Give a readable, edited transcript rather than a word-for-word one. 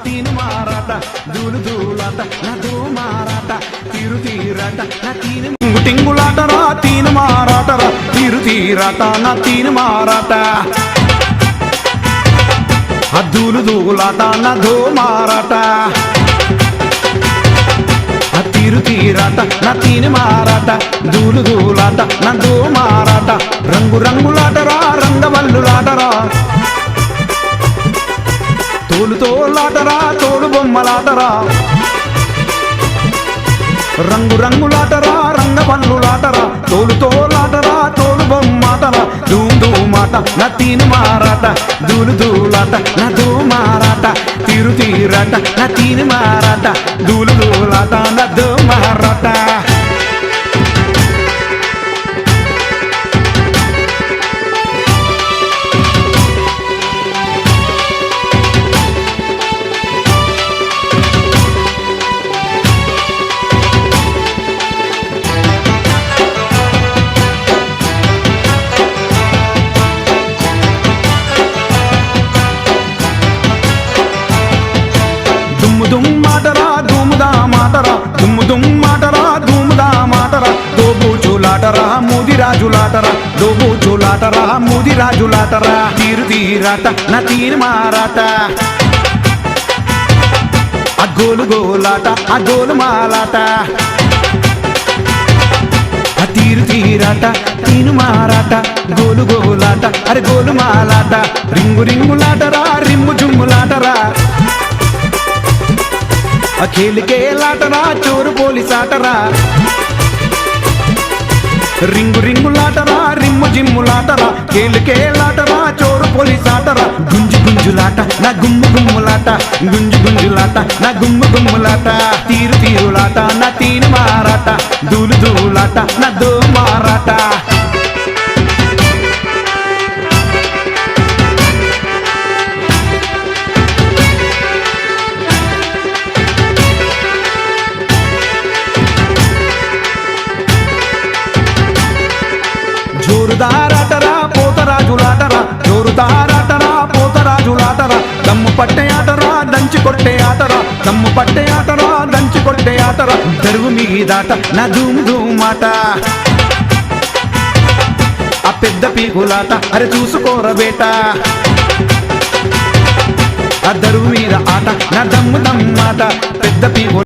తీను మారాట దూలు దూలాట నా దో మారాట తీరు తీరాట నా తీను టింగులాటరా తీను మారాటరా తీరు తీరాట నా తీను మారాట దూలు దూలాట నా దో మారాట తీరు తీరాట నా తీని మారాట దూలు దూలాట నా దో మారాట రంగు రంగులాటరా రంగవల్లులాటరా తోలు తోలాటరా తోలు బొమ్మలాటరా రంగు రంగులాటరా రంగవల్లులాటరా తోలు తోలాటరా తోలు బొమ్మాటరా ధూమ్ ధూమాట నా తీని మారాట దూలు దూలాట నా దో మారాట తీరు తీరాట నా తీని మారాట దూలు దూలాట నా దో మారాట దుమ్మాటరా దుమ్ముదా మాటరా దుమ్మాటరా దుమ్ముదా మాటరా దోబూచులాటరా ముదిరాజులాటరా దోబూచులాటరా ముదిరాజులాటరా తీరు తీరాట నా తీరు మారాట గోలు గోలాట గోలు మాలాట తీరు తీరాట తీను మారాట గోలు గోలాట అరే గోలు మాలాట రింగు రింగులాటరా రిమ్ము జుమ్ములాటరా ఖేలికేలాటరా చోరు పోలీసాటరా రింగు రింగులాటరా రిమ్ము జిమ్ములాటరా ఖేలికేలాటరా చోరు పోలీసాటరా గుంజు గుంజులాట నా గుమ్ము గుమ్ములాట గుంజు గుంజులాట నా గుమ్ము గుమ్ములాట తీరు తీరులాట నా తీను మారాట దూలు దూలాట నా దో మారాట జోరుదారాటరా పోతరాజులాటరా జోరుదారాటరా పోతరాజులాటరా దమ్ము పట్టే ఆటరా దంచి కొట్టే ఆటరా దమ్ము పట్టే ఆటరా దంచి కొట్టే ఆటరా దరువు మీదాట నా ధూమ్ ధూమాట పెద్ద పీగులాట అరే చూసుకోర బేట దరువు మీద ఆట నా దమ్ము దమ్మాట పెద్ద పీగు